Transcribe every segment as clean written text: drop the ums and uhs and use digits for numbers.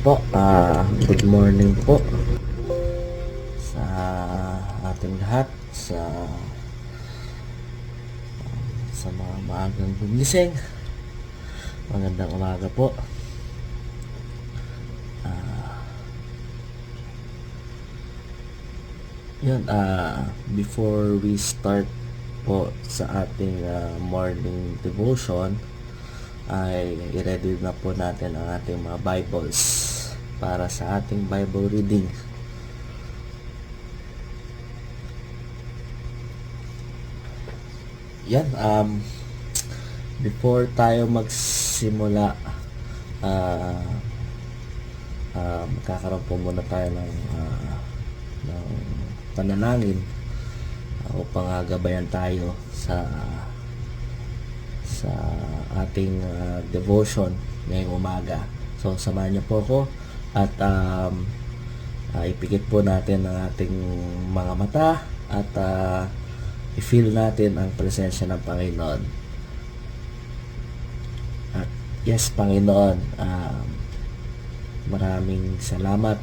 po, good morning po sa ating lahat, sa mga maagang gumising. Magandang umaga po. Before we start po sa ating morning devotion, ay i-ready na po natin ang ating mga Bibles para sa ating Bible reading. Before tayo magsimula, magkakaroon po muna tayo ng panalangin upang gabayan tayo sa ating devotion ngayong umaga. So samahan niyo po ako at ipikit po natin ang ating mga mata at i-feel natin ang presensya ng Panginoon. At yes, Panginoon, maraming salamat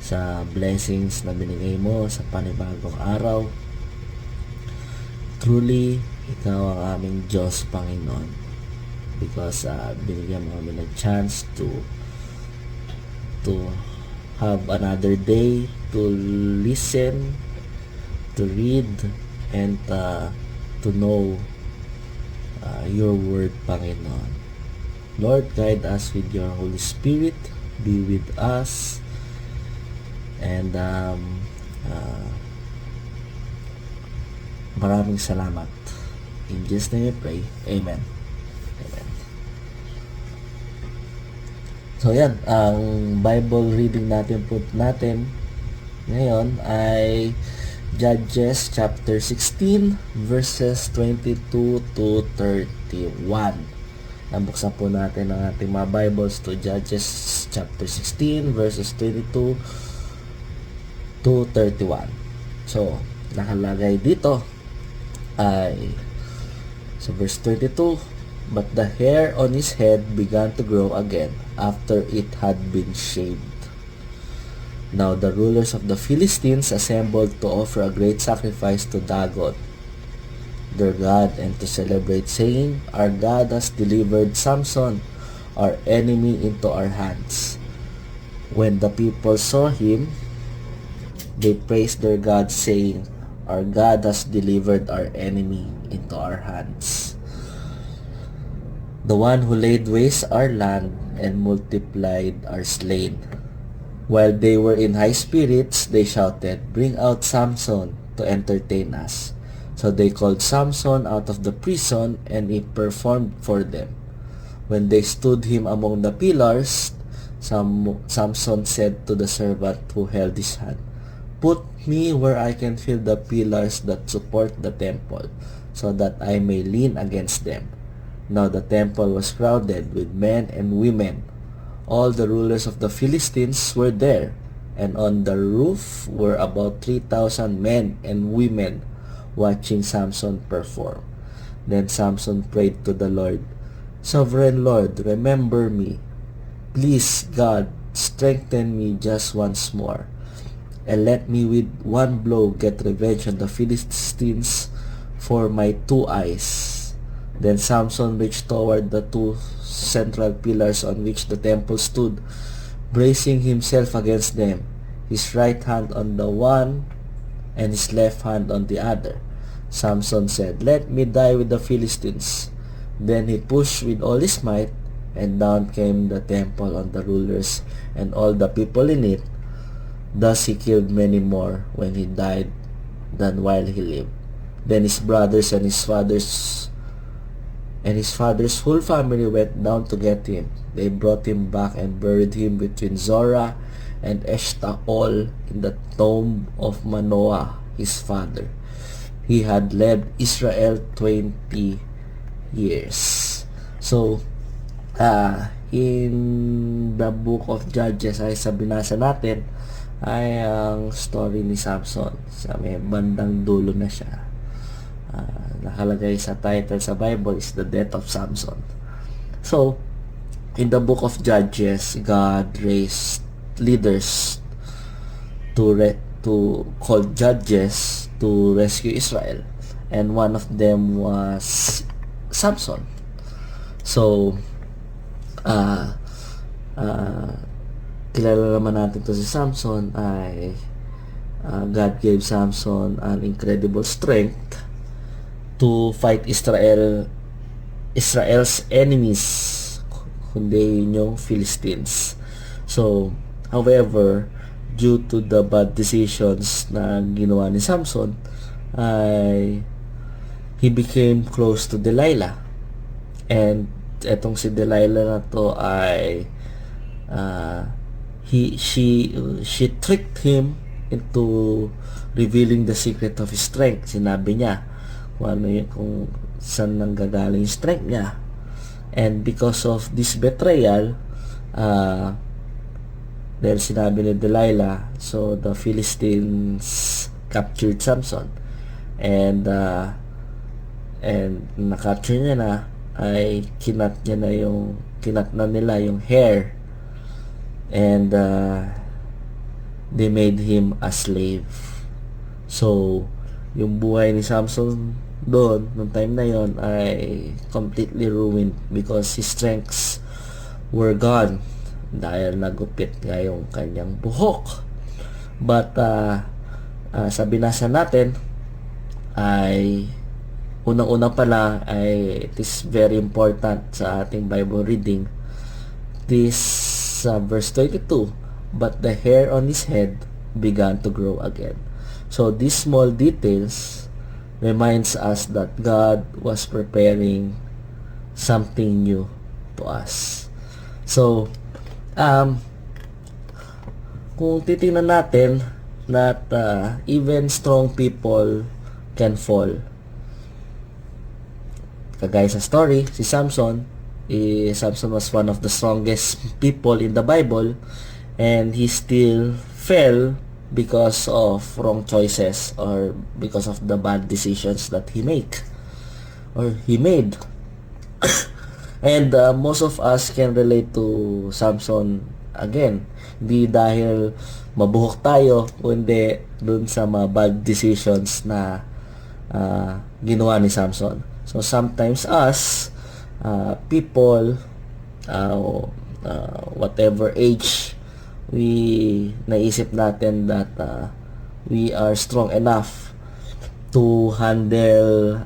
sa blessings na binigay mo sa panibagong araw. Truly, ikaw ang aming Diyos, Panginoon, because binigyan mo kami ng chance to have another day to listen, to read, and to know your word, Panginoon. Lord, guide us with your Holy Spirit, be with us, and maraming salamat. In Jesus' name we pray. Amen. Amen. So ang Bible reading natin ngayon ay Judges chapter 16 verses 22 to 31. Nabuksan po natin ang ating mga Bibles to Judges chapter 16 verses 22 to 31. So, nakalagay dito ay so verse 22, but the hair on his head began to grow again after it had been shaved. Now the rulers of the Philistines assembled to offer a great sacrifice to Dagon, their god, and to celebrate, saying, our God has delivered Samson, our enemy, into our hands. When the people saw him, they praised their God, saying, our God has delivered our enemy into our hands. The one who laid waste our land and multiplied our slain. While they were in high spirits, they shouted, bring out Samson to entertain us. So they called Samson out of the prison, and he performed for them. When they stood him among the pillars, Samson said to the servant who held his hand, put me where I can feel the pillars that support the temple, so that I may lean against them. Now the temple was crowded with men and women. All the rulers of the Philistines were there, and on the roof were about 3,000 men and women watching Samson perform. Then Samson prayed to the Lord, Sovereign Lord, remember me. Please, God, strengthen me just once more, and let me with one blow get revenge on the Philistines for my 2 eyes. Then Samson reached toward the 2 central pillars on which the temple stood, bracing himself against them, his right hand on the one and his left hand on the other. Samson said, let me die with the Philistines. Then he pushed with all his might, and down came the temple on the rulers and all the people in it. Thus he killed many more when he died than while he lived. Then his brothers and his father's whole family went down to get him. They brought him back and buried him between Zorah and Eshtaol in the tomb of Manoah, his father. He had led Israel 20 years. So, in the book of Judges ay sa binasa natin ay ang story ni Samson. Sa may bandang dulo na siya. Nakalagay sa title sa Bible is The Death of Samson. So, in the book of Judges, God raised leaders to called judges to rescue Israel, and one of them was Samson. So kilala naman natin to si Samson. Ay God gave Samson an incredible strength to fight Israel's enemies, kundi yung Philistines. So however, due to the bad decisions na ginawa ni Samson, ay he became close to Delilah. And etong si Delilah na to ay she tricked him into revealing the secret of his strength. Sinabi niya kung ano yun, kung saan nanggagaling yung strength niya. And because of this betrayal, dahil sinabi ni Delilah, so the Philistines captured Samson, and na-capture niya na, ay kinat na nila yung hair, and they made him a slave. So yung buhay ni Samson doon nung time na yon ay completely ruined because his strengths were gone dahil nagupit nga yung kanyang buhok. But sa binasa natin ay unang-una pala ay it is very important sa ating Bible reading, this verse 22, but the hair on his head began to grow again. So these small details reminds us that God was preparing something new to us. So kung titingnan natin that even strong people can fall. Kagaya sa story, si Samson was one of the strongest people in the Bible, and he still fell because of wrong choices or because of the bad decisions that he made. And most of us can relate to Samson again. Di dahil mabuhok tayo, kundi dun sa mga bad decisions na ginawa ni Samson. So sometimes us people whatever age, we naisip natin that we are strong enough to handle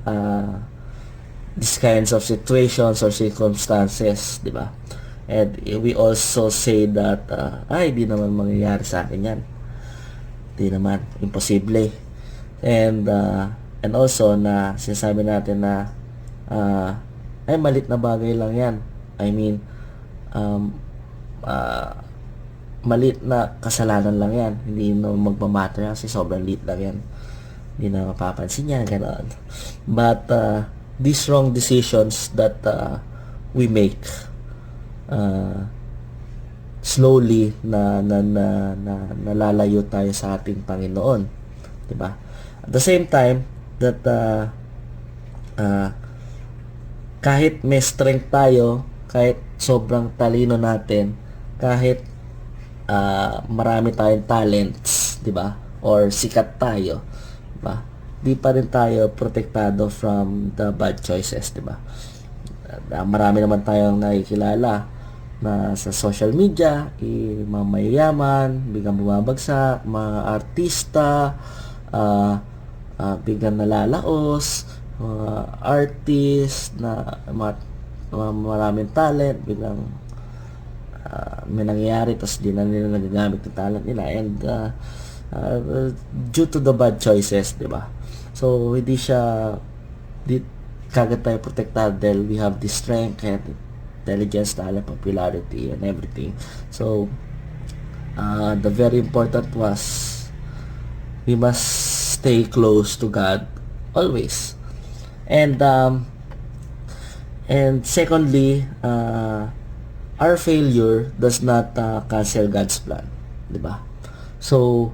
these kinds of situations or circumstances, di ba? And we also say that ay, di naman mangyayari sa akin yan, di naman, imposible. And also na sinasabi natin na ay, malit na bagay lang yan. I mean, malit na kasalanan lang yan, hindi na magmamatter kasi sobrang lit lang yan, hindi na mapapansin yan, gano'n. But these wrong decisions that we make, slowly na nalalayo tayo sa ating Panginoon, di ba? At the same time that kahit may strength tayo, kahit sobrang talino natin, kahit marami tayong talents, di ba? Or sikat tayo, di ba? Di pa rin tayo protektado from the bad choices, di ba? Marami naman tayong nakikilala na sa social media, mga mayayaman, biglang bumabagsak, mga artista, biglang nalalaos, mga artist na maraming talent, biglang may nangyayari tapos di na nila nagagamit yung talent nila, and due to the bad choices, di ba? So hindi kagad tayo protektado dahil we have the strength and intelligence, talent, popularity, and everything. So the very important was we must stay close to God always. And secondly, our failure does not cancel God's plan, di ba? So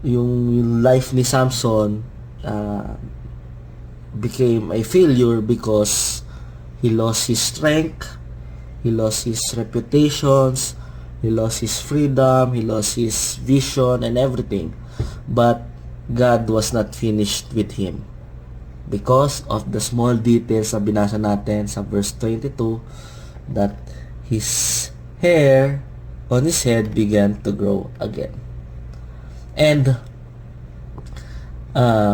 yung life ni Samson became a failure because he lost his strength, he lost his reputations, he lost his freedom, he lost his vision and everything. But God was not finished with him. Because of the small details na binasa natin sa verse 22, that his hair on his head began to grow again. And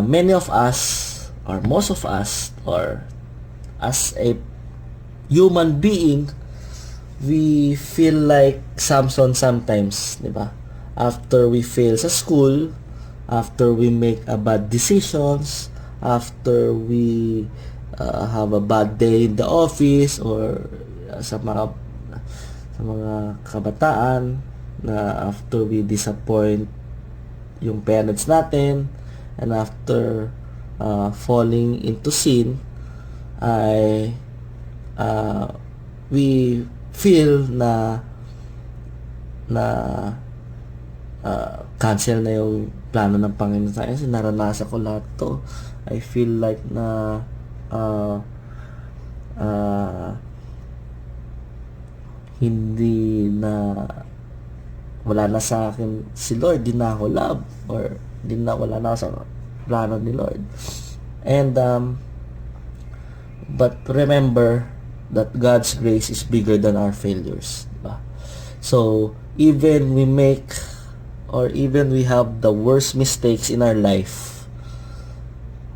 many of us, or most of us, or as a human being, we feel like Samson sometimes, di ba? After we fail sa school, after we make a bad decisions, after we have a bad day in the office, or sa mga kabataan, na after we disappoint yung parents natin, and after falling into sin, we feel na cancel na yung plano ng Panginoon sa akin. Naranasan ko lahat to. I feel like na hindi na, wala na sa akin si Lord, di na ako love, or wala na ako sa plano ni Lord. And but remember that God's grace is bigger than our failures, diba? So even we make, or even we have the worst mistakes in our life,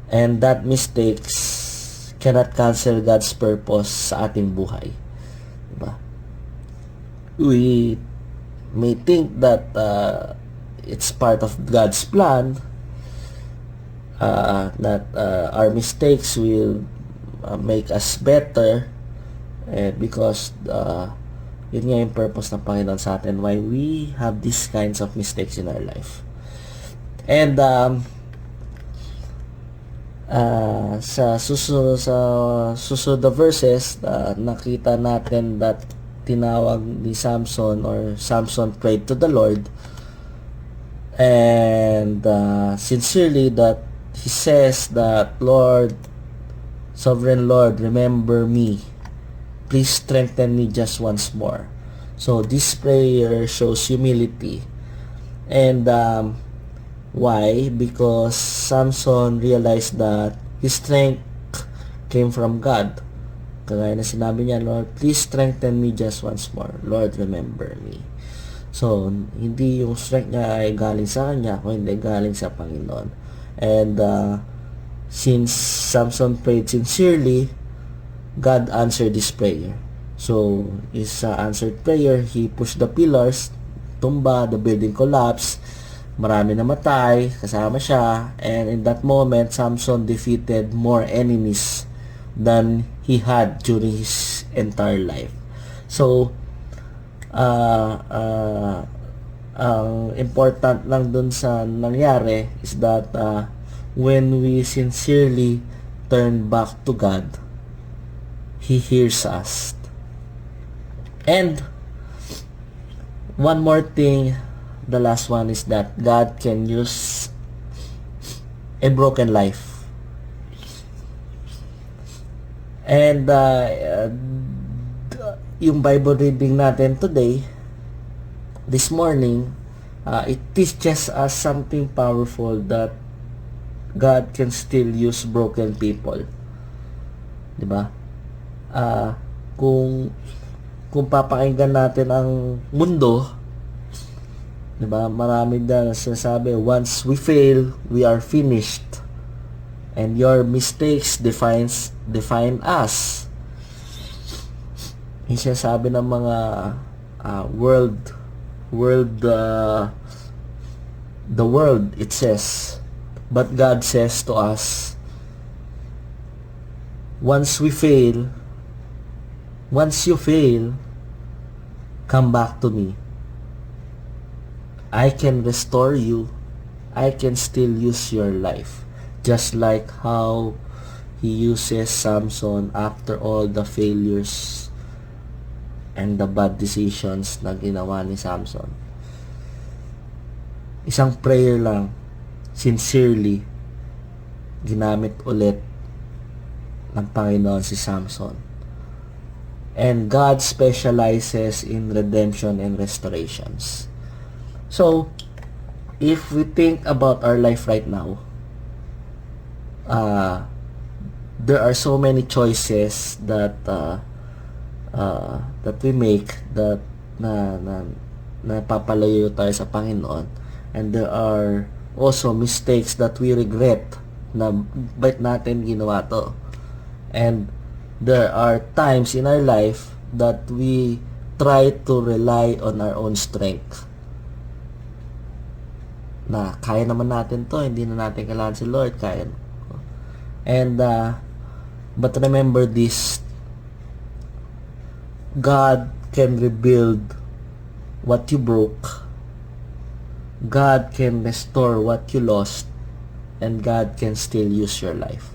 and that mistakes cannot cancel God's purpose sa ating buhay, diba? We may think that it's part of God's plan, that our mistakes will make us better, because yun nga yung purpose ng Panginoon sa atin, why we have these kinds of mistakes in our life. And sa susunod na verses, nakita natin that tinawag ni Samson, or Samson prayed to the Lord, and sincerely, that he says that, Lord, Sovereign Lord, remember me, please strengthen me just once more. So this prayer shows humility. And why? Because Samson realized that his strength came from God. Kagaya na sinabi niya, Lord, please strengthen me just once more. Lord, remember me. So, hindi yung strength niya ay galing sa kanya, kundi galing sa Panginoon. And since Samson prayed sincerely, God answered this prayer. So, his answered prayer, he pushed the pillars, tumba, the building collapsed, marami namatay, kasama siya, and in that moment, Samson defeated more enemies than he had during his entire life. So, ang important lang dun sa nangyari is that when we sincerely turn back to God, He hears us. And one more thing, the last one, is that God can use a broken life. And yung Bible reading natin today, this morning, it teaches us something powerful, that God can still use broken people. Diba? Kung papakinggan natin ang mundo, diba, marami na sinasabi, once we fail, we are finished. And your mistakes define us. Yung sinasabi ng mga the world, it says. But God says to us, once you fail, come back to me. I can restore you. I can still use your life. Just like how He uses Samson after all the failures and the bad decisions na ginawa ni Samson. Isang prayer lang, sincerely, ginamit ulit ng Panginoon si Samson. and God specializes in redemption and restorations. So, if we think about our life right now, there are so many choices that that we make that napapalayo tayo sa Panginoon, and there are also mistakes that we regret na bakit natin ginawa to, and there are times in our life that we try to rely on our own strength na kaya naman natin to, hindi na natin kailangan si Lord, kaya. And but remember this, God can rebuild what you broke, God can restore what you lost, and God can still use your life.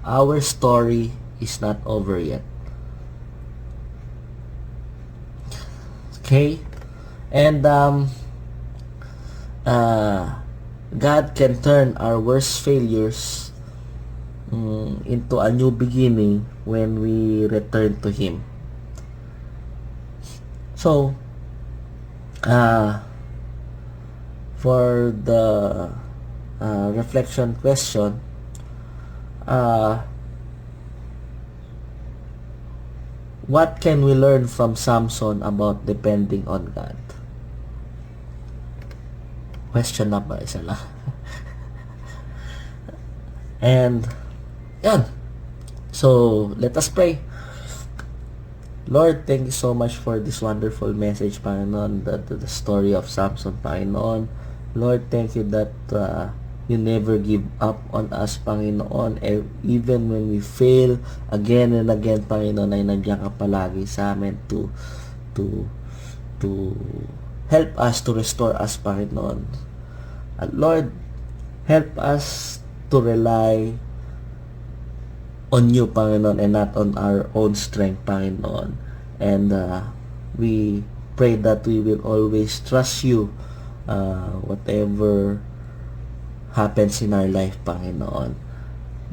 Our story is not over yet. Okay? And God can turn our worst failures into a new beginning when we return to Him. So, for the reflection question, what can we learn from Samson about depending on God? Question number isa lang. And yan. So, let us pray. Lord, thank you so much for this wonderful message, Panginoon, the story of Samson, Panginoon. Lord, thank you that you never give up on us, Panginoon. Even when we fail again and again, Panginoon, ay nandiyan ka palagi sa amin to help us, to restore us, Panginoon. At Lord, help us to rely on you, Panginoon, and not on our own strength, Panginoon. And we pray that we will always trust you whatever happens in our life, Panginoon.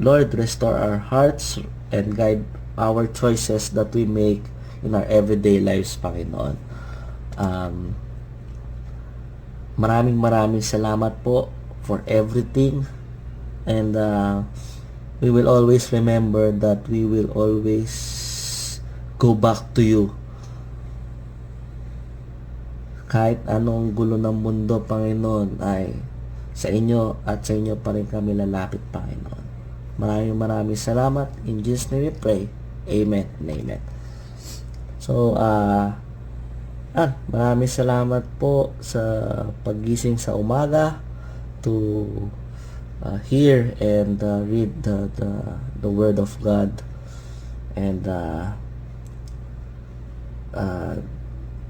Lord, restore our hearts and guide our choices that we make in our everyday lives, Panginoon. Maraming salamat po for everything, and we will always remember that we will always go back to you. Kahit anong gulo ng mundo, Panginoon, ay sa inyo at sa inyo pa rin kami lalapit, Panginoon. Maraming salamat. In Jesus' name we pray. Amen and amen. So, maraming salamat po sa paggising sa umaga to hear and read the Word of God, and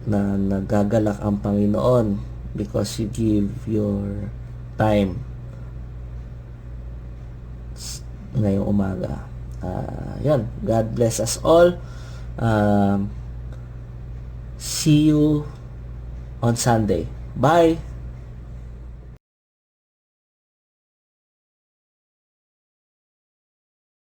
na nagagalak ang Panginoon because you give your time ngayong umaga. Yan, God bless us all. See you on Sunday. Bye.